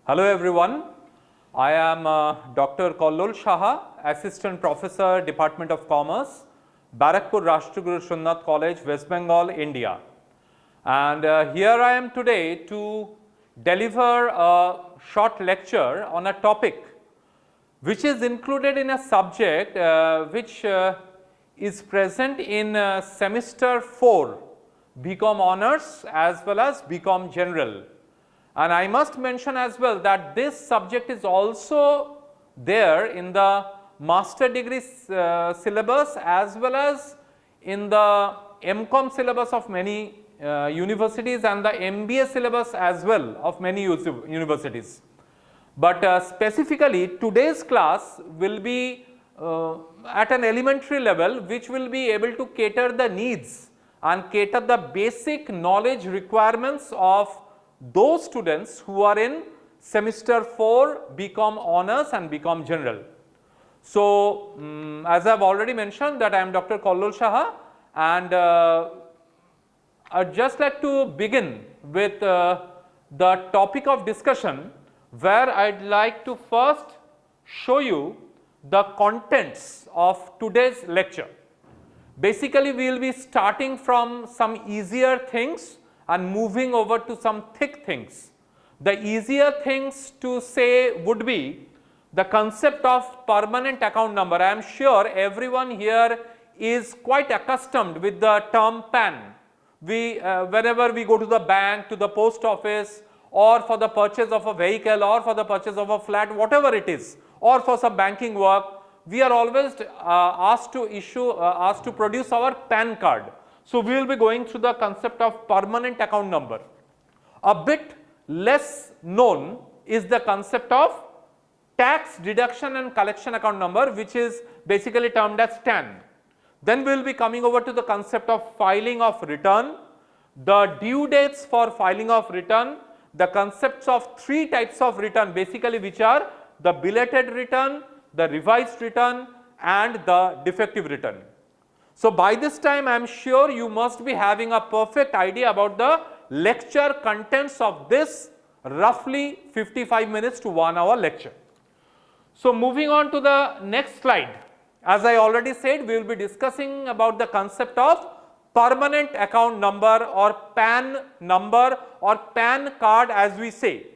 Hello everyone, I am Dr. Kallol Saha, Assistant Professor, Department of Commerce, Barakpur Rashtraguru Shunnath College, West Bengal, India. And here I am today to deliver a short lecture on a topic which is included in a subject which is present in semester 4 BCom Honours as well as BCom General. And I must mention as well that this subject is also there in the master degree syllabus as well as in the MCom syllabus of many universities and the MBA syllabus as well of many universities. But specifically today's class will be at an elementary level, which will be able to cater the needs and cater the basic knowledge requirements of those students who are in semester 4 BCom Honours and BCom General. So, as I have already mentioned that I am Dr. Kallol Saha, and I would just like to begin with the topic of discussion, where I would like to first show you the contents of today's lecture. Basically, we will be starting from some easier things and moving over to some thick things. The easier things to say would be the concept of permanent account number. I am sure everyone here is quite accustomed with the term PAN. Whenever we go to the bank, to the post office, or for the purchase of a vehicle, or for the purchase of a flat, whatever it is, or for some banking work, we are always asked to produce our PAN card. So, we will be going through the concept of permanent account number. A bit less known is the concept of tax deduction and collection account number, which is basically termed as TAN. Then we will be coming over to the concept of filing of return, the due dates for filing of return, the concepts of three types of return basically, which are the belated return, the revised return and the defective return. So, by this time I am sure you must be having a perfect idea about the lecture contents of this roughly 55 minutes to 1 hour lecture. So, moving on to the next slide, as I already said, we will be discussing about the concept of permanent account number or PAN number or PAN card as we say.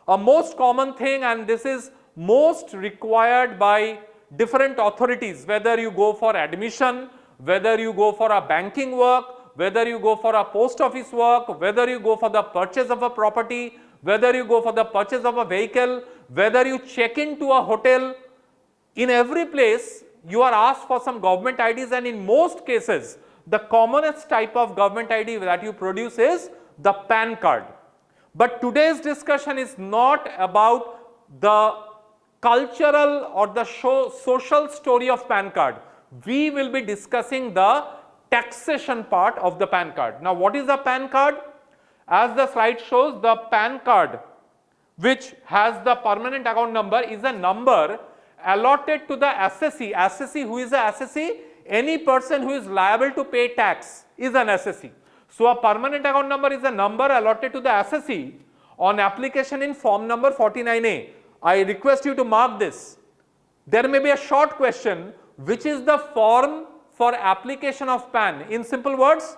A most common thing, and this is most required by different authorities, whether you go for admission, whether you go for a banking work, whether you go for a post office work, whether you go for the purchase of a property, whether you go for the purchase of a vehicle, whether you check into a hotel, in every place you are asked for some government IDs, and in most cases the commonest type of government ID that you produce is the PAN card. But today's discussion is not about the cultural or the social story of PAN card. We will be discussing the taxation part of the PAN card. Now, what is the PAN card? As the slide shows, the PAN card which has the permanent account number is a number allotted to the assessee. Assessee, who is the assessee? Any person who is liable to pay tax is an assessee. So, a permanent account number is a number allotted to the assessee on application in form number 49A. I request you to mark this. There may be a short question, which is the form for application of PAN? In simple words,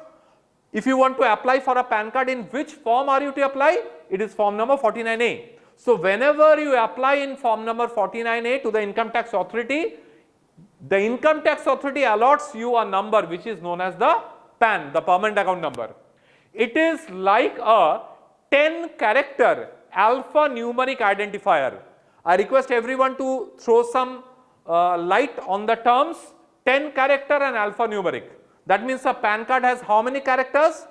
if you want to apply for a PAN card, in which form are you to apply? It is form number 49A. So, whenever you apply in form number 49A to the income tax authority, the income tax authority allots you a number which is known as the PAN, the permanent account number. It is like a 10-character alphanumeric identifier. I request everyone to throw some light on the terms 10 character and alphanumeric. That means a PAN card has how many characters?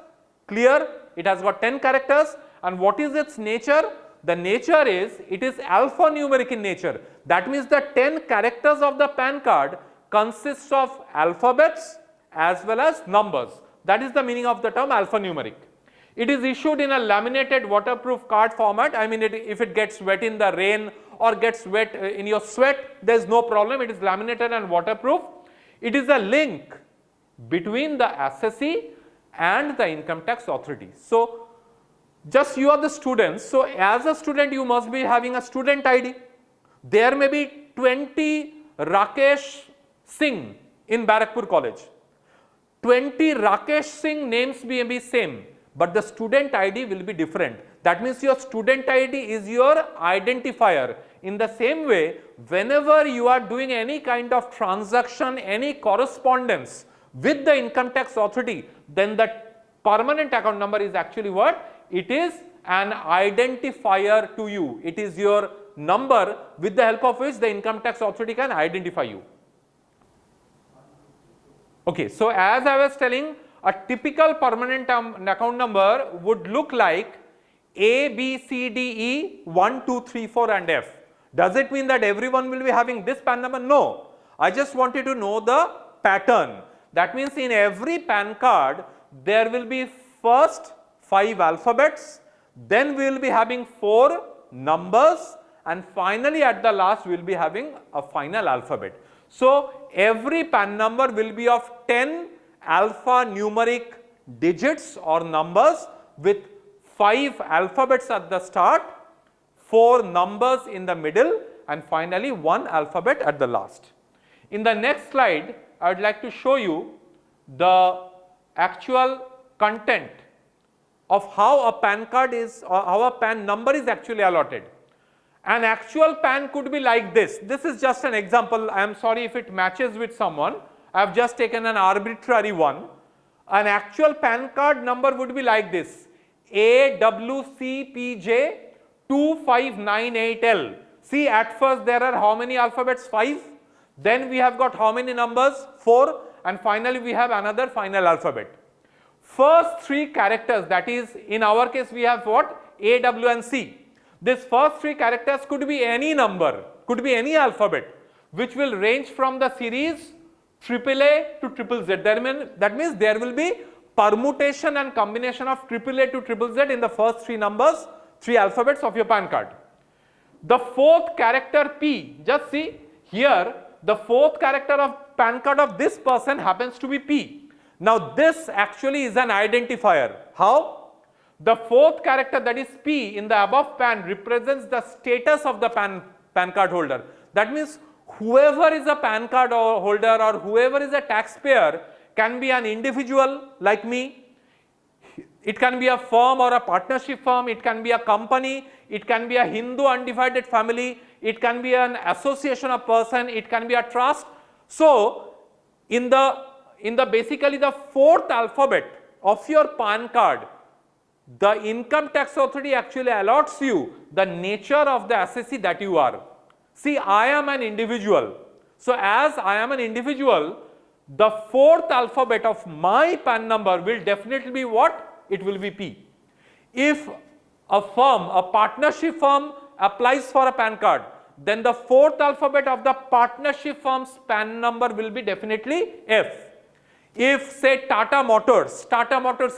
Clear, it has got 10 characters. And what is its nature? The nature is, it is alphanumeric in nature. That means the 10 characters of the PAN card consists of alphabets as well as numbers. That is the meaning of the term alphanumeric. It is issued in a laminated waterproof card format. I mean, if it gets wet in the rain or gets wet in your sweat, there is no problem. It is laminated and waterproof. It is a link between the assessee and the income tax authority. So, Just you are the students. So as a student, you must be having a student ID. There may be 20 Rakesh Singh in Barakpur College. 20 Rakesh Singh names may be same, but the student ID will be different. That means your student ID is your identifier. In the same way, whenever you are doing any kind of transaction, any correspondence with the income tax authority, then the permanent account number is actually what? It is an identifier to you. It is your number with the help of which the income tax authority can identify you. Okay, so as I was telling, a typical permanent account number would look like A, B, C, D, E, 1, 2, 3, 4 and F. Does it mean that everyone will be having this PAN number? No. I just wanted to know the pattern. That means in every PAN card, there will be first 5 alphabets, then we will be having 4 numbers, and finally at the last we will be having a final alphabet. So every PAN number will be of 10 alphanumeric digits or numbers with 5 alphabets at the start, 4 numbers in the middle, and finally 1 alphabet at the last. In the next slide, I would like to show you the actual content of how a PAN card is, or how a PAN number is actually allotted. An actual PAN could be like this. This is just an example. I am sorry if it matches with someone. I have just taken an arbitrary one. An actual PAN card number would be like this: AWCPJ 2598L. See, at first there are how many alphabets? 5. Then we have got how many numbers? 4. And finally we have another final alphabet. First 3 characters, that is, in our case we have what? A, W and C. This first 3 characters could be any number, could be any alphabet, which will range from the series AAA to ZZZ. That means there will be permutation and combination of AAA to ZZZ in the first 3 numbers, 3 alphabets of your PAN card. The 4th character P, just see here, the 4th character of PAN card of this person happens to be P. Now this actually is an identifier. How? The 4th character, that is P, in the above PAN represents the status of the PAN card holder. That means whoever is a PAN card holder or whoever is a taxpayer can be an individual like me. It can be a firm or a partnership firm. It can be a company. It can be a Hindu undivided family. It can be an association of person. It can be a trust. So in the basically the 4th alphabet of your PAN card, the income tax authority actually allots you the nature of the assessee that you are. See, I am an individual. So as I am an individual, the 4th alphabet of my PAN number will definitely be what? It will be P. If a firm, a partnership firm applies for a PAN card, then the 4th alphabet of the partnership firm's PAN number will be definitely F. If say Tata Motors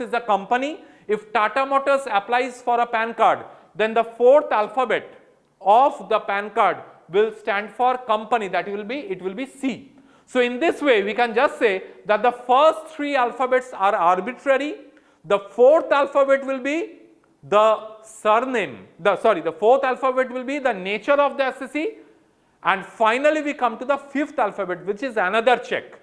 is a company, if Tata Motors applies for a PAN card, then the 4th alphabet of the PAN card will stand for company, that will be C. So in this way we can just say that the first 3 alphabets are arbitrary, the 4th alphabet will be the surname, the 4th alphabet will be the nature of the assessee, and finally we come to the 5th alphabet, which is another check.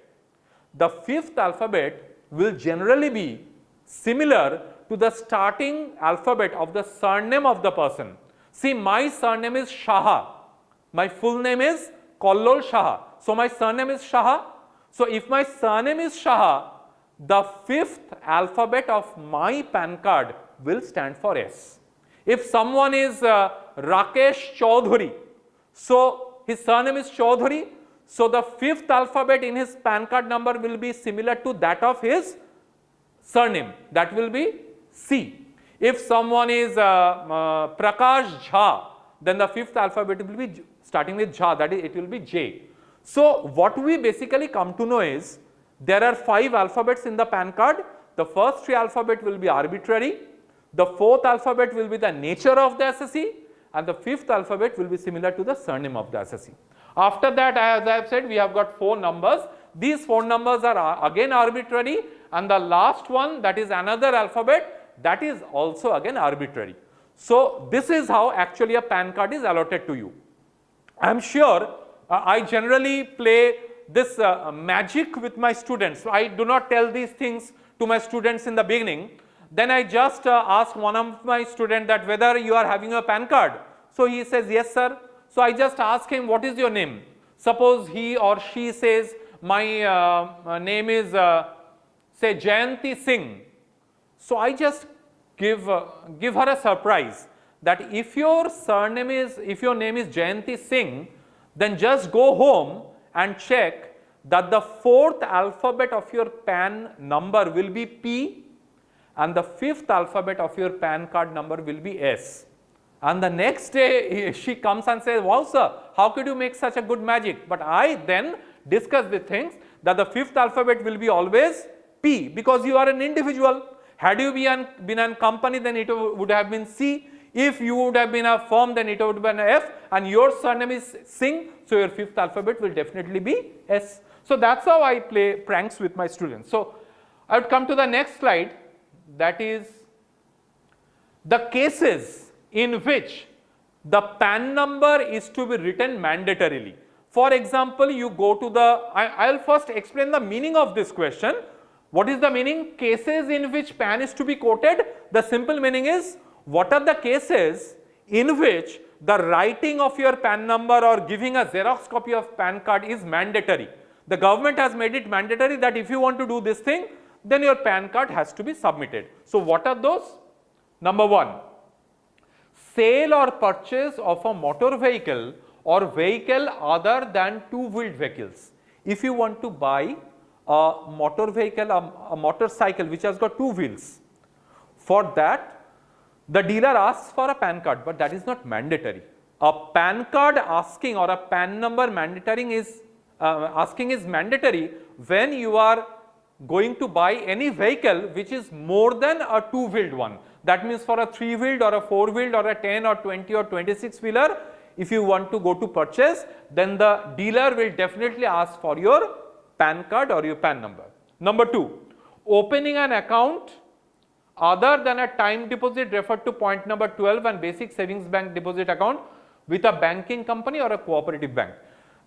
The 5th alphabet will generally be similar to the starting alphabet of the surname of the person. See, my surname is Saha. My full name is Kallol Saha. So my surname is Saha. So if my surname is Saha, the 5th alphabet of my PAN card will stand for S. If someone is Rakesh Chaudhary, so his surname is Chaudhary, so the 5th alphabet in his PAN card number will be similar to that of his surname, that will be C. If someone is Prakash Jha, then the 5th alphabet will be starting with Jha, that is, it will be J. So what we basically come to know is there are 5 alphabets in the PAN card. The first 3 alphabet will be arbitrary, the 4th alphabet will be the nature of the assessee, and the 5th alphabet will be similar to the surname of the assessee. After that, as I have said, we have got 4 numbers. These 4 numbers are again arbitrary, and the last one, that is another alphabet, that is also again arbitrary. So this is how actually a PAN card is allotted to you. I am sure I generally play this magic with my students. I do not tell these things to my students in the beginning. Then I just ask one of my students that whether you are having a PAN card. So he says, yes sir. So I just ask him, what is your name? Suppose he or she says, my name is say Jayanti Singh. So I just give her a surprise that if your name is Jayanti Singh, then just go home and check that the fourth alphabet of your PAN number will be P and the fifth alphabet of your PAN card number will be S. And the next day she comes and says, wow sir, how could you make such a good magic? But I then discuss the things that the fifth alphabet will be always P because you are an individual. Had you been a company, then it would have been C. If you would have been a firm, then it would have been F, and your surname is Singh, so your fifth alphabet will definitely be S. So that's how I play pranks with my students. So I would come to the next slide, that is the cases in which the PAN number is to be written mandatorily. For example, you go to the, I'll first explain the meaning of this question. What is the meaning? Cases in which PAN is to be quoted. The simple meaning is, what are the cases in which the writing of your PAN number or giving a Xerox copy of PAN card is mandatory? The government has made it mandatory that if you want to do this thing, then your PAN card has to be submitted. So what are those? Number one, sale or purchase of a motor vehicle or vehicle other than two-wheeled vehicles. If you want to buy a motor vehicle, a motorcycle which has got two wheels, for that the dealer asks for a PAN card, but that is not mandatory. A PAN card asking or a PAN number mandatory is asking is mandatory when you are going to buy any vehicle which is more than a two-wheeled one. That means for a three-wheeled or a four-wheeled or a 10 or 20 or 26-wheeler, if you want to go to purchase, then the dealer will definitely ask for your PAN card or your PAN number. Number two, opening an account other than a time deposit referred to point number 12 and basic savings bank deposit account with a banking company or a cooperative bank.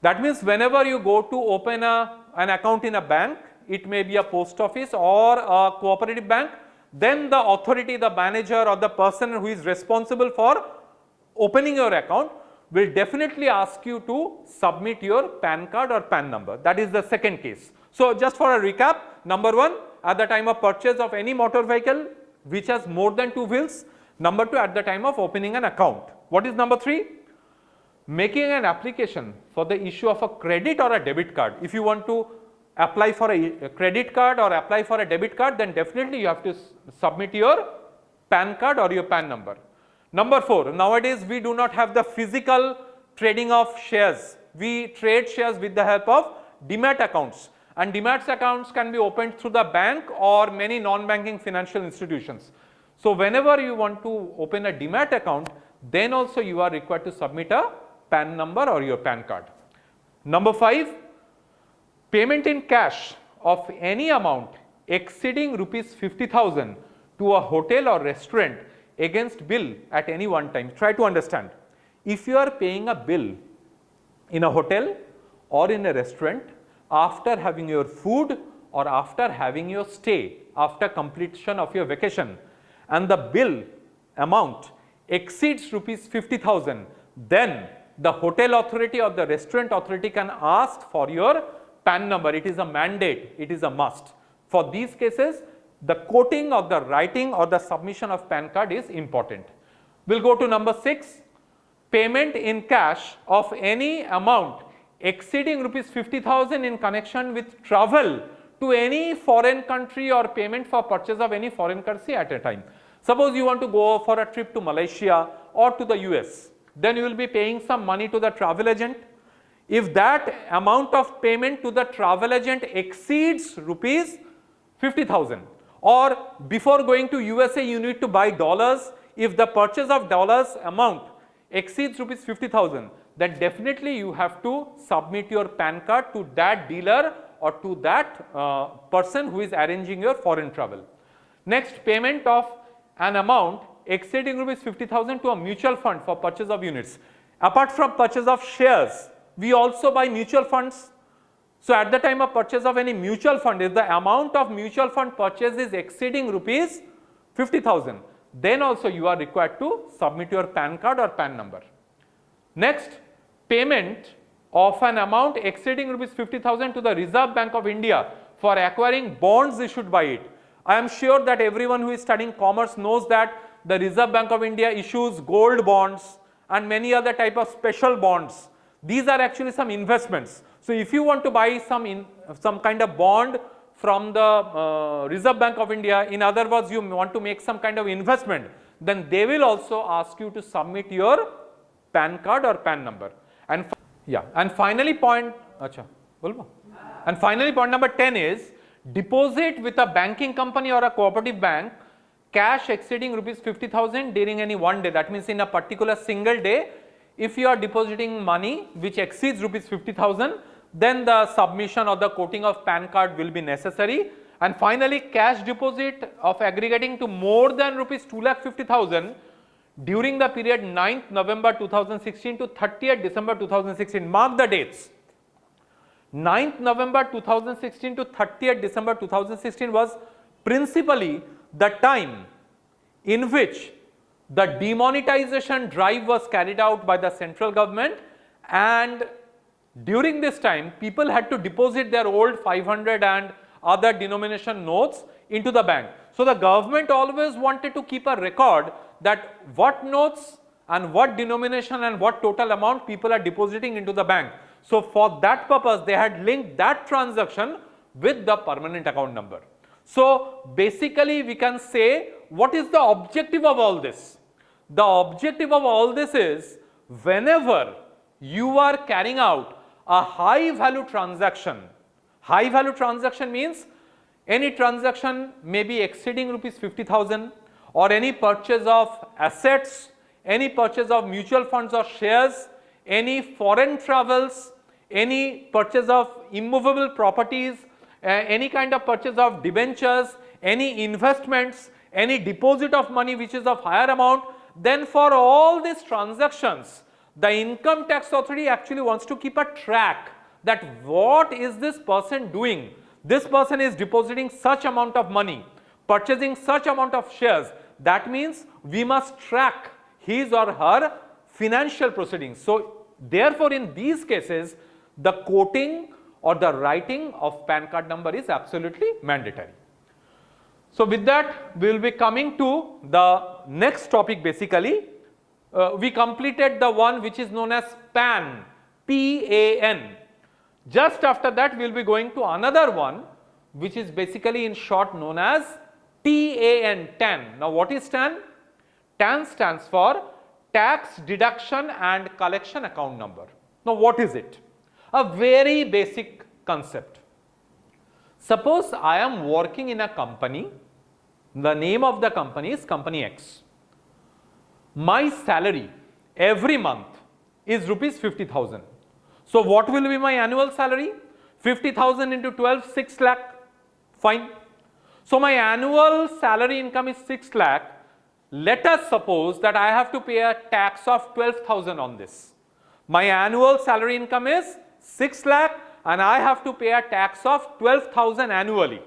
That means whenever you go to open an account in a bank, it may be a post office or a cooperative bank, then the authority, the manager or the person who is responsible for opening your account will definitely ask you to submit your PAN card or PAN number. That is the second case. So just for a recap, number one, at the time of purchase of any motor vehicle which has more than two wheels. Number two, at the time of opening an account. What is number three? Making an application for the issue of a credit or a debit card. If you want to apply for a credit card or apply for a debit card, then definitely you have to submit your PAN card or your PAN number. Number four, nowadays we do not have the physical trading of shares. We trade shares with the help of demat accounts, and demat accounts can be opened through the bank or many non-banking financial institutions. So whenever you want to open a demat account, then also you are required to submit a PAN number or your PAN card. Number five, payment in cash of any amount exceeding rupees 50,000 to a hotel or restaurant against bill at any one time. Try to understand. If you are paying a bill in a hotel or in a restaurant after having your food or after having your stay, after completion of your vacation, and the bill amount exceeds rupees 50,000, then the hotel authority or the restaurant authority can ask for your PAN number. It is a mandate, it is a must. For these cases, the quoting or the writing or the submission of PAN card is important. We'll go to number six, payment in cash of any amount exceeding rupees 50,000 in connection with travel to any foreign country or payment for purchase of any foreign currency at a time. Suppose you want to go for a trip to Malaysia or to the US, then you will be paying some money to the travel agent. If that amount of payment to the travel agent exceeds rupees 50,000, or before going to USA you need to buy dollars, if the purchase of dollars amount exceeds rupees 50,000, then definitely you have to submit your PAN card to that dealer or to that person who is arranging your foreign travel. Next, payment of an amount exceeding rupees 50,000 to a mutual fund for purchase of units. Apart from purchase of shares, we also buy mutual funds. So at the time of purchase of any mutual fund, if the amount of mutual fund purchase is exceeding rupees 50,000, then also you are required to submit your PAN card or PAN number. Next, payment of an amount exceeding rupees 50,000 to the Reserve Bank of India for acquiring bonds issued by it. I am sure that everyone who is studying commerce knows that the Reserve Bank of India issues gold bonds and many other type of special bonds. These are actually some investments. So if you want to buy some kind of bond from the Reserve Bank of India, in other words, you want to make some kind of investment, then they will also ask you to submit your PAN card or PAN number. And finally point number 10 is deposit with a banking company or a cooperative bank cash exceeding rupees 50,000 during any one day. That means in a particular single day, if you are depositing money which exceeds rupees 50,000, then the submission or the quoting of PAN card will be necessary. And finally, cash deposit of aggregating to more than rupees 2,50,000 during the period 9th November 2016 to 30th December 2016. Mark the dates. 9th November 2016 to 30th December 2016 was principally the time in which the demonetization drive was carried out by the central government, and during this time people had to deposit their old 500 and other denomination notes into the bank. So the government always wanted to keep a record that what notes and what denomination and what total amount people are depositing into the bank. So for that purpose they had linked that transaction with the permanent account number. So basically we can say, what is the objective of all this? The objective of all this is, whenever you are carrying out a high value transaction means any transaction may be exceeding rupees 50,000, or any purchase of assets, any purchase of mutual funds or shares, any foreign travels, any purchase of immovable properties, any kind of purchase of debentures, any investments, any deposit of money which is of higher amount, then for all these transactions, the income tax authority actually wants to keep a track that what is this person doing. This person is depositing such amount of money, purchasing such amount of shares. That means we must track his or her financial proceedings. So therefore in these cases, the quoting or the writing of PAN card number is absolutely mandatory. So with that, we will be coming to the next topic. Basically, we completed the one which is known as PAN, P-A-N. Just after that, we will be going to another one which is basically in short known as TAN, TAN. Now what is TAN? TAN stands for Tax Deduction and Collection Account Number. Now what is it? A very basic concept. Suppose I am working in a company, the name of the company is Company X. My salary every month is rupees 50,000. So what will be my annual salary? 50,000 into 12, 6 lakh. Fine. So my annual salary income is 6 lakh. Let us suppose that I have to pay a tax of 12,000 on this. My annual salary income is 6 lakh and I have to pay a tax of 12,000 annually.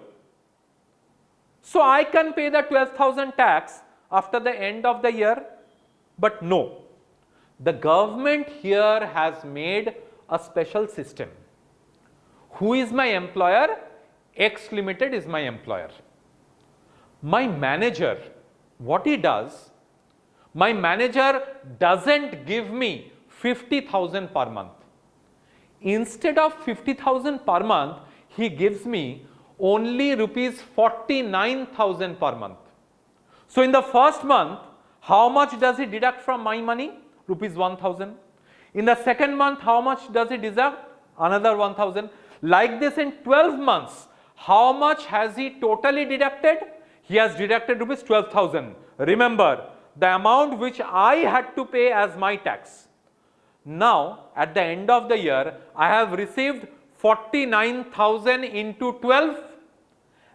So I can pay the 12,000 tax after the end of the year, but no. The government here has made a special system. Who is my employer? X Limited is my employer. My manager, what he does, my manager doesn't give me 50,000 per month. Instead of 50,000 per month, he gives me only rupees 49,000 per month. So in the first month, how much does he deduct from my money? Rupees 1,000. In the second month, how much does he deduct? Another 1,000. Like this in 12 months, how much has he totally deducted? He has deducted rupees 12,000. Remember, the amount which I had to pay as my tax. Now, at the end of the year, I have received 49,000 into 12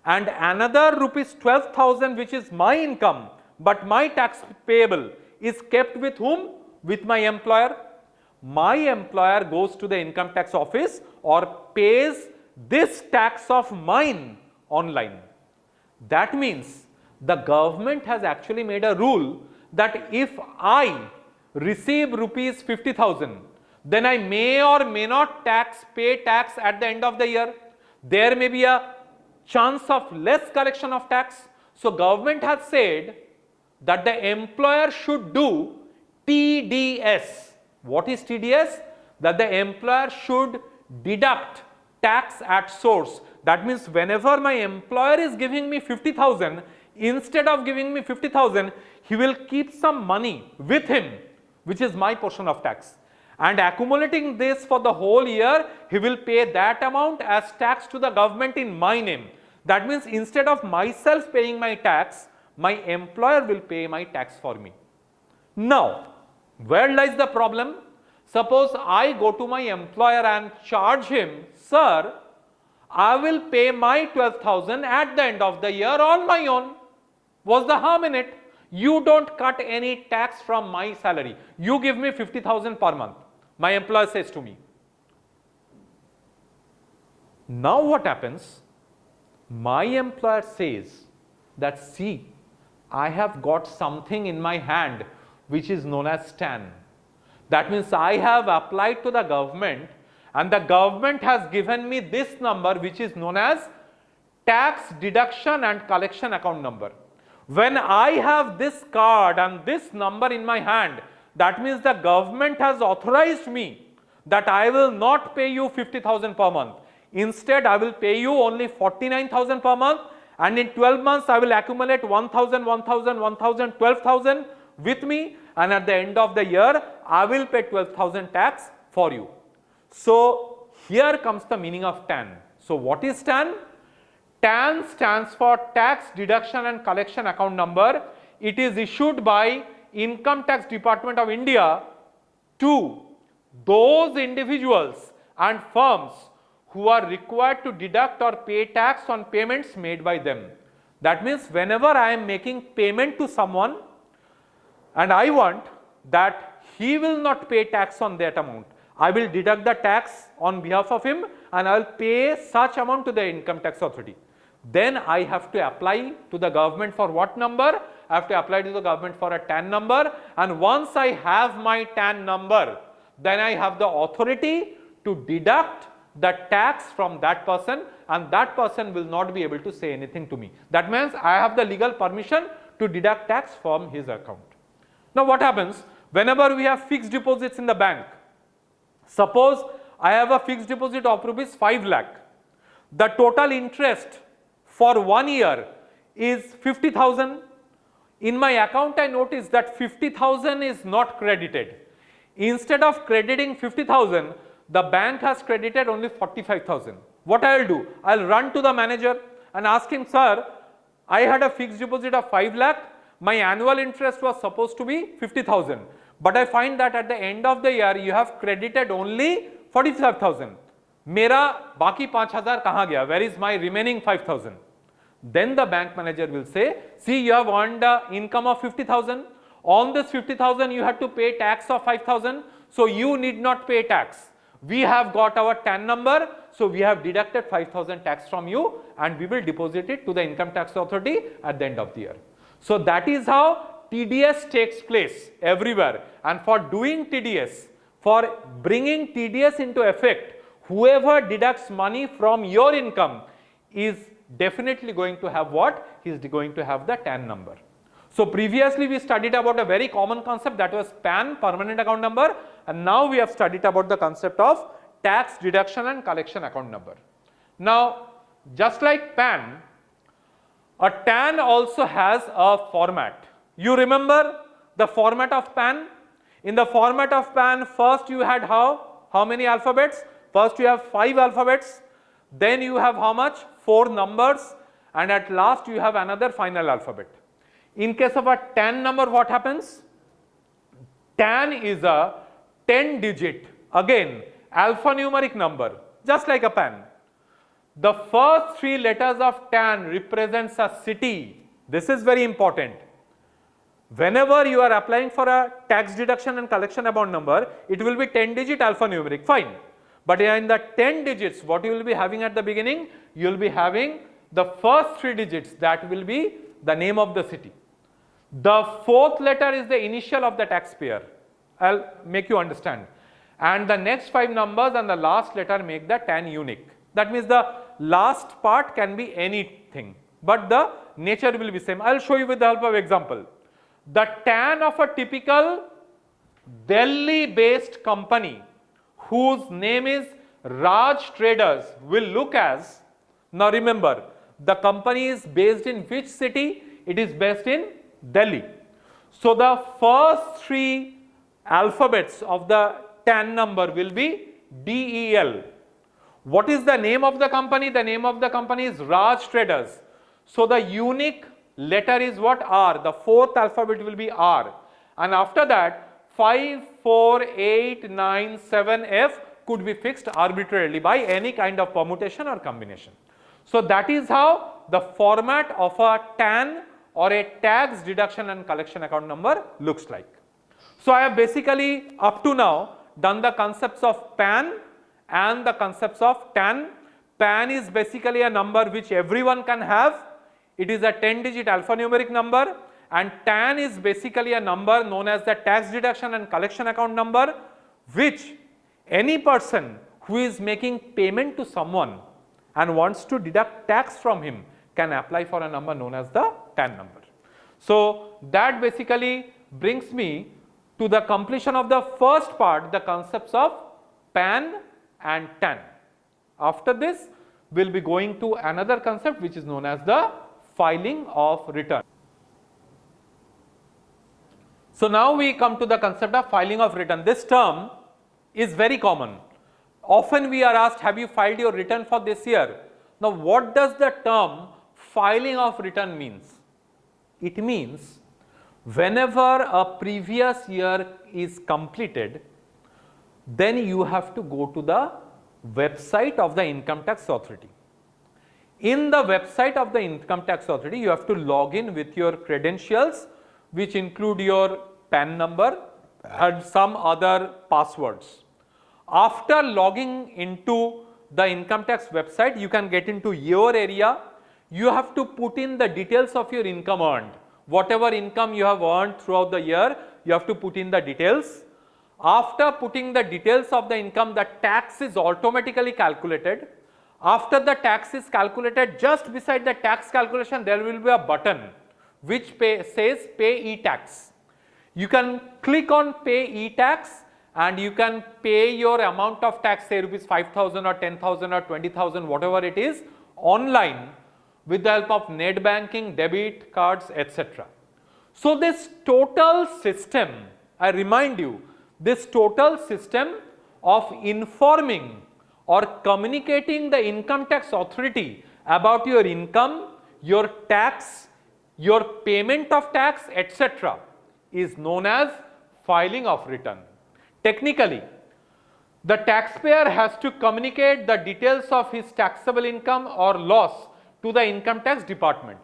and another rupees 12,000 which is my income, but my tax payable is kept with whom? With my employer. My employer goes to the income tax office or pays this tax of mine online. That means the government has actually made a rule that if I receive rupees 50,000, then I may or may not pay tax at the end of the year. There may be a chance of less collection of tax. So government has said that the employer should do TDS. What is TDS? That the employer should deduct tax at source. That means whenever my employer is giving me 50,000, instead of giving me 50,000, he will keep some money with him, which is my portion of tax. And accumulating this for the whole year, he will pay that amount as tax to the government in my name. That means instead of myself paying my tax, my employer will pay my tax for me. Now, where lies the problem? Suppose I go to my employer and charge him, sir, I will pay my 12,000 at the end of the year on my own. What's the harm in it? You don't cut any tax from my salary. You give me 50,000 per month. My employer says to me. Now what happens? My employer says that, see, I have got something in my hand which is known as TAN. That means I have applied to the government and the government has given me this number which is known as tax deduction and collection account number. When I have this card and this number in my hand, that means the government has authorized me that I will not pay you 50,000 per month. Instead, I will pay you only 49,000 per month, and in 12 months I will accumulate 1,000, 1,000, 1,000, 12,000 with me, and at the end of the year I will pay 12,000 tax for you. So here comes the meaning of TAN. So what is TAN? TAN stands for Tax Deduction and Collection Account Number. It is issued by Income Tax Department of India to those individuals and firms who are required to deduct or pay tax on payments made by them. That means whenever I am making payment to someone and I want that he will not pay tax on that amount, I will deduct the tax on behalf of him and I will pay such amount to the income tax authority. Then I have to apply to the government for what number? I have to apply to the government for a TAN number, and once I have my TAN number, then I have the authority to deduct the tax from that person, and that person will not be able to say anything to me. That means I have the legal permission to deduct tax from his account. Now what happens whenever we have fixed deposits in the bank? Suppose I have a fixed deposit of rupees 5 lakh. The total interest for 1 year is 50,000. In my account I notice that 50,000 is not credited. Instead of crediting 50,000, the bank has credited only 45,000. What I will do? I will run to the manager and ask him, sir, I had a fixed deposit of 5 lakh. My annual interest was supposed to be 50,000. But I find that at the end of the year, you have credited only 45,000. Mera baki 5,000 kahan gaya? Where is my remaining 5,000? Then the bank manager will say, see, you have earned the income of 50,000. On this 50,000, you had to pay tax of 5,000. So you need not pay tax. We have got our TAN number. So we have deducted 5,000 tax from you and we will deposit it to the income tax authority at the end of the year. So that is how TDS takes place everywhere. And for doing TDS, for bringing TDS into effect, whoever deducts money from your income is definitely going to have what? He is going to have the TAN number. So previously we studied about a very common concept, that was PAN, permanent account number, and now we have studied about the concept of tax deduction and collection account number. Now just like PAN, a TAN also has a format. You remember the format of PAN? In the format of PAN, first you had how many alphabets? First you have 5 alphabets, then you have how much? 4 numbers, and at last you have another final alphabet. In case of a TAN number, what happens? TAN is a 10-digit, again, alphanumeric number, just like a PAN. The first 3 letters of TAN represents a city. This is very important. Whenever you are applying for a tax deduction and collection account number, it will be 10-digit alphanumeric, fine. But in the 10 digits, what you will be having at the beginning? You will be having the first 3 digits, that will be the name of the city. The fourth letter is the initial of the taxpayer. I'll make you understand. And the next 5 numbers and the last letter make the TAN unique. That means the last part can be anything, but the nature will be same. I'll show you with the help of example. The TAN of a typical Delhi based company whose name is Raj Traders will look as, now remember, the company is based in which city? It is based in Delhi. So the first 3 alphabets of the TAN number will be DEL. What is the name of the company? The name of the company is Raj Traders. So the unique letter is what? R. The fourth alphabet will be R. And after that, 5, 4, 8, 9, 7, F could be fixed arbitrarily by any kind of permutation or combination. So that is how the format of a TAN or a tax deduction and collection account number looks like. So I have basically up to now done the concepts of PAN and the concepts of TAN. PAN is basically a number which everyone can have. It is a 10-digit alphanumeric number, and TAN is basically a number known as the tax deduction and collection account number, which any person who is making payment to someone and wants to deduct tax from him can apply for a number known as the TAN number. So that basically brings me to the completion of the first part, the concepts of PAN and TAN. After this, we will be going to another concept which is known as the filing of return. So now we come to the concept of filing of return. This term is very common. Often we are asked, have you filed your return for this year? Now what does the term filing of return means? It means whenever a previous year is completed, then you have to go to the website of the income tax authority. In the website of the income tax authority, you have to log in with your credentials, which include your PAN number and some other passwords. After logging into the income tax website, you can get into your area. You have to put in the details of your income earned. Whatever income you have earned throughout the year, you have to put in the details. After putting the details of the income, the tax is automatically calculated. After the tax is calculated, just beside the tax calculation, there will be a button which says pay e-tax. You can click on pay e-tax and you can pay your amount of tax, say rupees 5,000 or 10,000 or 20,000, whatever it is, online with the help of net banking, debit cards, etc. So this total system, I remind you, this total system of informing or communicating the income tax authority about your income, your tax, your payment of tax, etc. is known as filing of return. Technically, the taxpayer has to communicate the details of his taxable income or loss to the income tax department.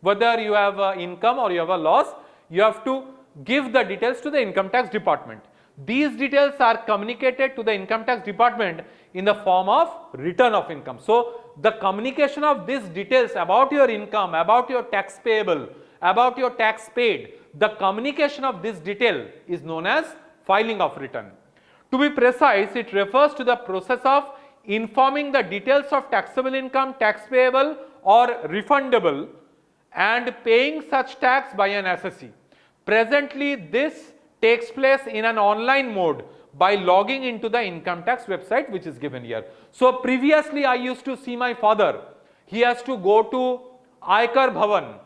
Whether you have income or you have a loss, you have to give the details to the income tax department. These details are communicated to the income tax department in the form of return of income. So the communication of these details about your income, about your tax payable, about your tax paid, the communication of this detail is known as filing of return. To be precise, it refers to the process of informing the details of taxable income, tax payable or refundable and paying such tax by an assessee. Presently, this takes place in an online mode by logging into the income tax website which is given here. So previously I used to see my father. He has to go to Aikar Bhavan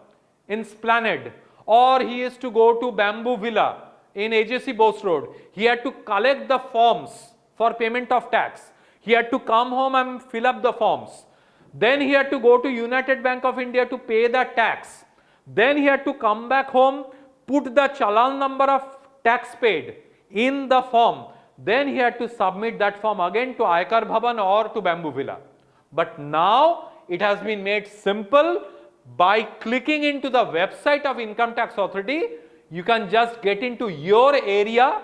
in Esplanade, or he used to go to Bamboo Villa in AJC Bose Road. He had to collect the forms for payment of tax. He had to come home and fill up the forms. Then he had to go to United Bank of India to pay the tax. Then he had to come back home, put the challan number of tax paid in the form. Then he had to submit that form again to Aikar Bhavan or to Bamboo Villa. But now it has been made simple by clicking into the website of Income Tax Authority. you can just get into your area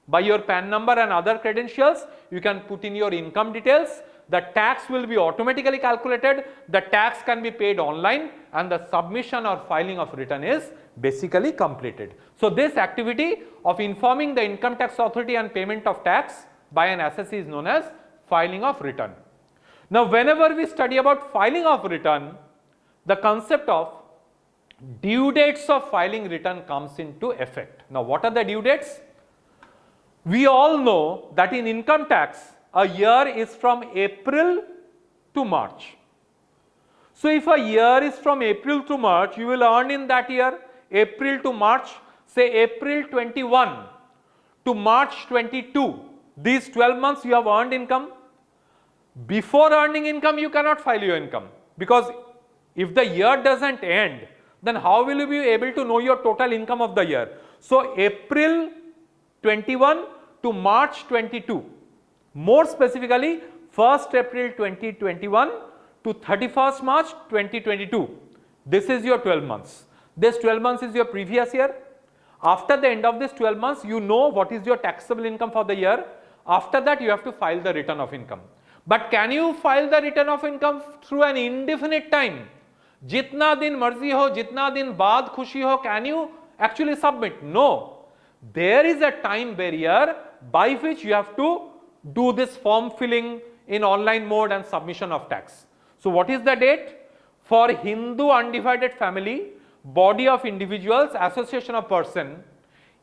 by your PAN number and other credentials. You can put in your income details. The tax will be automatically calculated. The tax can be paid online, and the submission or filing of return is basically completed. So this activity of informing the income tax authority and payment of tax by an assessee is known as filing of return. Now, whenever we study about filing of return, the concept of due dates of filing return comes into effect. Now, what are the due dates? We all know that in income tax, a year is from April to March. So, if a year is from April to March, you will earn in that year, April to March, say April 21 to March 22. These 12 months you have earned income. Before earning income, you cannot file your income, because if the year doesn't end, then how will you be able to know your total income of the year? So, April 21 to March 22. More specifically, 1st April 2021 to 31st March 2022. This is your 12 months. This 12 months is your previous year. After the end of this 12 months, you know what is your taxable income for the year. After that, you have to file the return of income. But can you file the return of income through an indefinite time? Jitna din marzi ho, jitna din baad khushi ho, can you actually submit? No. There is a time barrier by which you have to do this form filling in online mode and submission of tax. So, what is the date? For Hindu undivided family, body of individuals, association of person,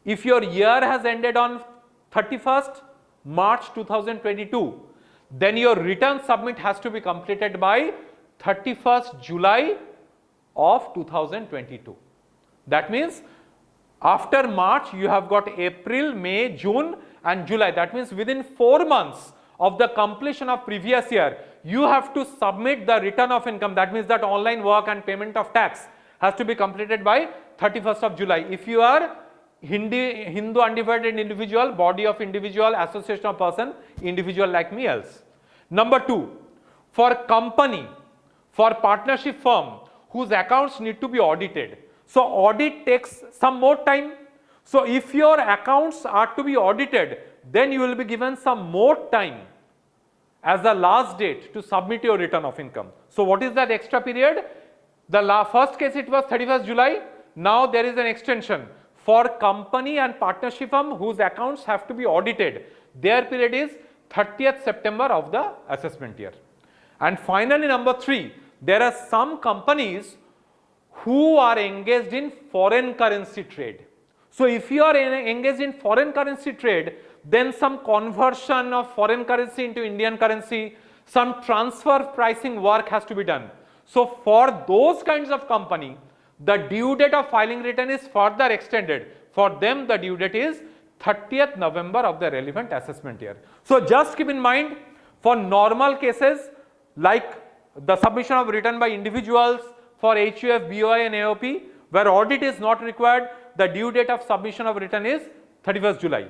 if your year has ended on 31st March 2022, then your return submit has to be completed by 31st July of 2022. That means after March you have got April, May, June and July. That means within 4 months of the completion of previous year, you have to submit the return of income. That means that online work and payment of tax has to be completed by 31st of July. If you are Hindu undivided individual, body of individual, association of person, individual like me else. Number 2, for company, for partnership firm whose accounts need to be audited. So, audit takes some more time. So, if your accounts are to be audited, then you will be given some more time as the last date to submit your return of income. So, what is that extra period? The first case it was 31st July, now there is an extension. For company and partnership firm whose accounts have to be audited, their period is 30th September of the assessment year. And finally, number 3, there are some companies who are engaged in foreign currency trade. So, if you are engaged in foreign currency trade, then some conversion of foreign currency into Indian currency, some transfer pricing work has to be done. So, for those kinds of company, the due date of filing return is further extended. For them, the due date is 30th November of the relevant assessment year. So, just keep in mind, for normal cases like the submission of return by individuals for HUF, BOI and AOP, where audit is not required, the due date of submission of return is 31st July.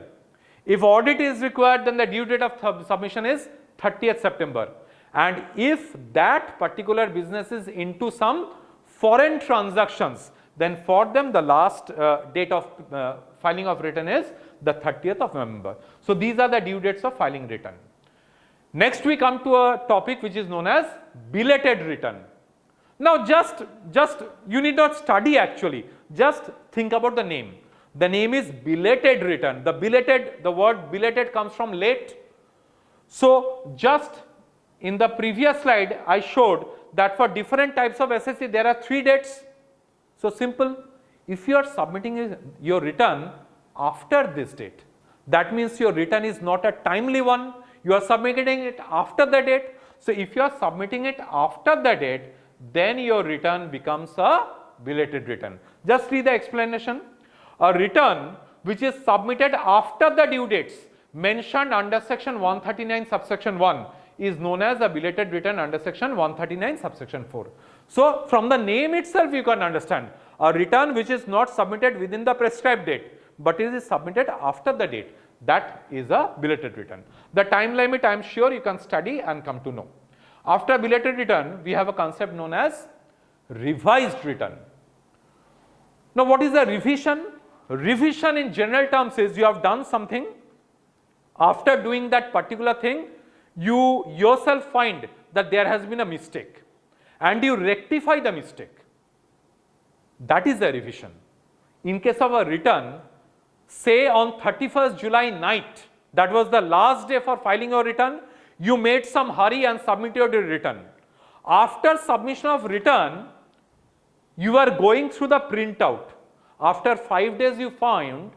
If audit is required, then the due date of submission is 30th September. And if that particular business is into some foreign transactions, then for them the last date of filing of return is the 30th of November. So, these are the due dates of filing return. Next we come to a topic which is known as belated return. Now, just you need not study actually, just think about the name. The name is belated return. The word belated comes from late. So, just in the previous slide I showed that for different types of SSC there are 3 dates. So, simple, if you are submitting your return after this date, that means your return is not a timely one, you are submitting it after the date. So, if you are submitting it after the date, then your return becomes a belated return. Just read the explanation. A return which is submitted after the due dates mentioned under section 139 subsection 1 is known as a belated return under section 139 subsection 4. So, from the name itself you can understand, a return which is not submitted within the prescribed date, but it is submitted after the date, that is a belated return. The time limit I am sure you can study and come to know. After belated return, we have a concept known as revised return. Now, what is a revision? Revision in general terms is you have done something. After doing that particular thing, you yourself find that there has been a mistake and you rectify the mistake. That is the revision. In case of a return, say on 31st July night, that was the last day for filing your return, you made some hurry and submitted your return. After submission of return, you are going through the printout. After 5 days you found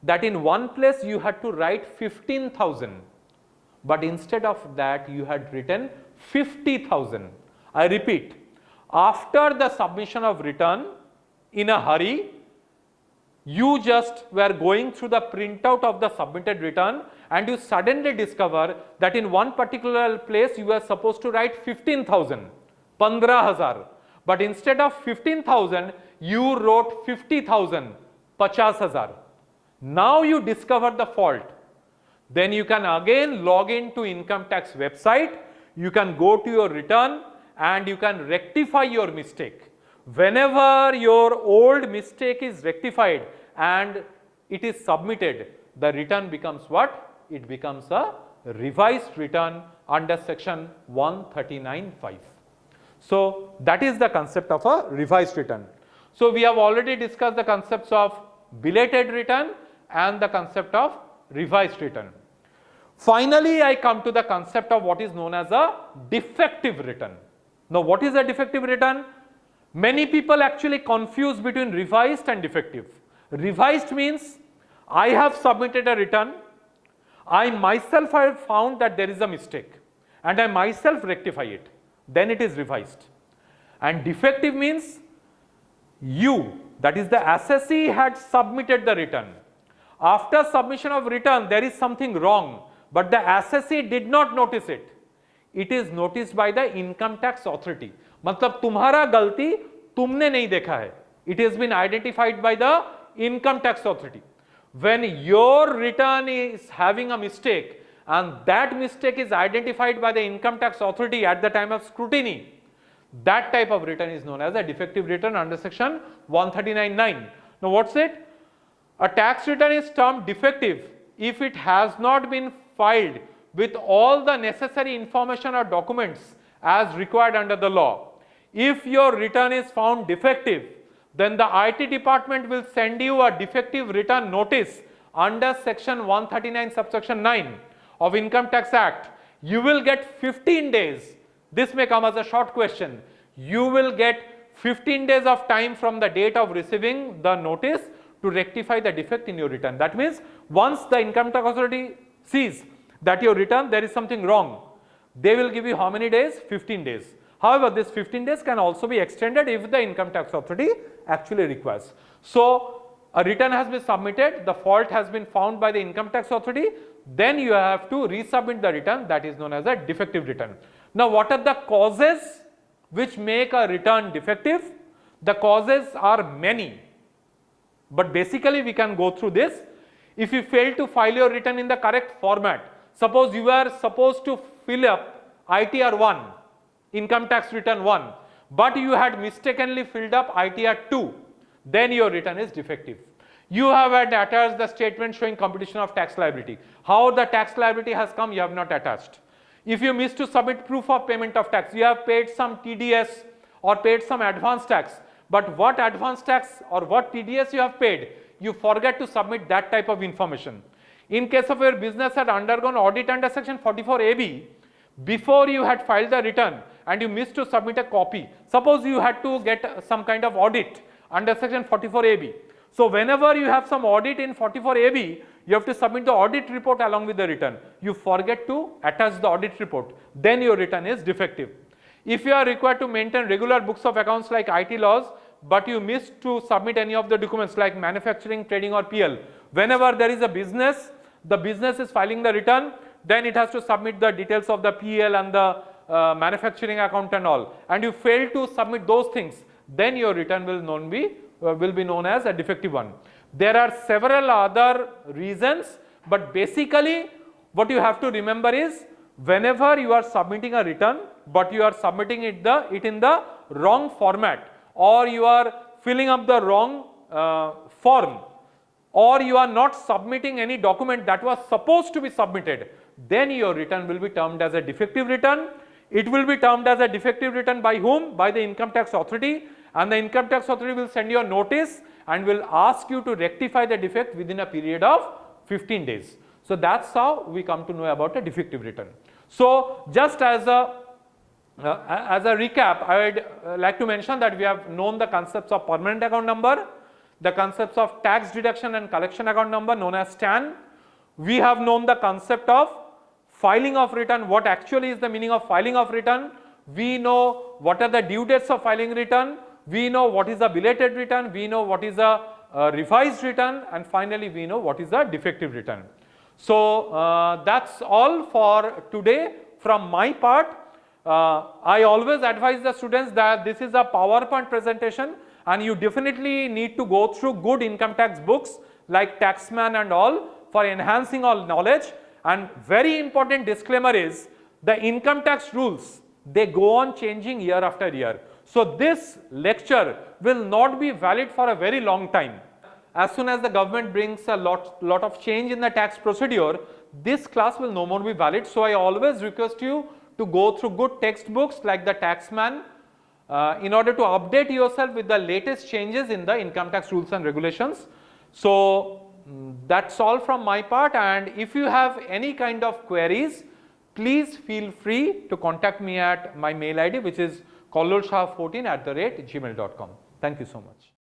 that in one place you had to write 15,000, but instead of that you had written 50,000. I repeat, after the submission of return in a hurry, you just were going through the printout of the submitted return and you suddenly discover that in one particular place you were supposed to write 15,000, 15,000, but instead of 15,000 you wrote 50,000, 50,000. Now you discover the fault. Then you can again log into income tax website, you can go to your return and you can rectify your mistake. Whenever your old mistake is rectified and it is submitted, the return becomes what? It becomes a revised return under section 139(5). So that is the concept of a revised return. So we have already discussed the concepts of belated return and the concept of revised return. Finally, I come to the concept of what is known as a defective return. Now, what is a defective return? Many people actually confuse between revised and defective. Revised means I have submitted a return, I myself have found that there is a mistake and I myself rectify it, then it is revised. And defective means you, that is the assessee, had submitted the return. After submission of return, there is something wrong, but the assessee did not notice it. It is noticed by the income tax authority. मतलब तुम्हारा गलती तुमने नहीं देखा है. It has been identified by the income tax authority. When your return is having a mistake and that mistake is identified by the income tax authority at the time of scrutiny, that type of return is known as a defective return under section 139(9). Now what's it? A tax return is termed defective if it has not been filed with all the necessary information or documents as required under the law. If your return is found defective, then the IT department will send you a defective return notice under section 139 subsection 9 of Income Tax Act. You will get 15 days. This may come as a short question. You will get 15 days of time from the date of receiving the notice to rectify the defect in your return. That means once the income tax authority sees that your return there is something wrong, they will give you how many days? 15 days. However, this 15 days can also be extended if the income tax authority actually requires. So a return has been submitted, the fault has been found by the income tax authority, then you have to resubmit the return, that is known as a defective return. Now what are the causes which make a return defective? The causes are many, but basically we can go through this. If you fail to file your return in the correct format, suppose you are supposed to fill up ITR 1, income tax return 1, but you had mistakenly filled up ITR 2, then your return is defective. You have had attached the statement showing computation of tax liability. How the tax liability has come, you have not attached. If you miss to submit proof of payment of tax, you have paid some TDS or paid some advance tax, but what advance tax or what TDS you have paid, you forget to submit that type of information. In case of your business had undergone audit under section 44AB, before you had filed the return and you missed to submit a copy, suppose you had to get some kind of audit under section 44AB. So whenever you have some audit in 44AB, you have to submit the audit report along with the return. You forget to attach the audit report, then your return is defective. If you are required to maintain regular books of accounts like IT laws, but you missed to submit any of the documents like manufacturing, trading or PL, whenever there is a business, the business is filing the return, then it has to submit the details of the PL and the manufacturing account and all, and you fail to submit those things, then your return will be known as a defective one. There are several other reasons, but basically what you have to remember is whenever you are submitting a return, but you are submitting it in the wrong format or you are filling up the wrong form, or you are not submitting any document that was supposed to be submitted, then your return will be termed as a defective return. It will be termed as a defective return by whom? By the income tax authority, and the income tax authority will send you a notice and will ask you to rectify the defect within a period of 15 days. So that's how we come to know about a defective return. So just as a recap, I would like to mention that we have known the concepts of permanent account number, the concepts of tax deduction and collection account number known as TAN. We have known the concept of filing of return, what actually is the meaning of filing of return. We know what are the due dates of filing return. We know what is a belated return. We know what is a revised return, and finally we know what is a defective return. So that's all for today from my part. I always advise the students that this is a PowerPoint presentation, and you definitely need to go through good income tax books like Taxman and all for enhancing all knowledge. And very important disclaimer is the income tax rules, they go on changing year after year. So this lecture will not be valid for a very long time. As soon as the government brings a lot of change in the tax procedure, this class will no more be valid. So I always request you to go through good textbooks like the Taxman in order to update yourself with the latest changes in the income tax rules and regulations. So that's all from my part, and if you have any kind of queries, please feel free to contact me at my mail ID, which is kallolshah14@gmail.com. Thank you so much.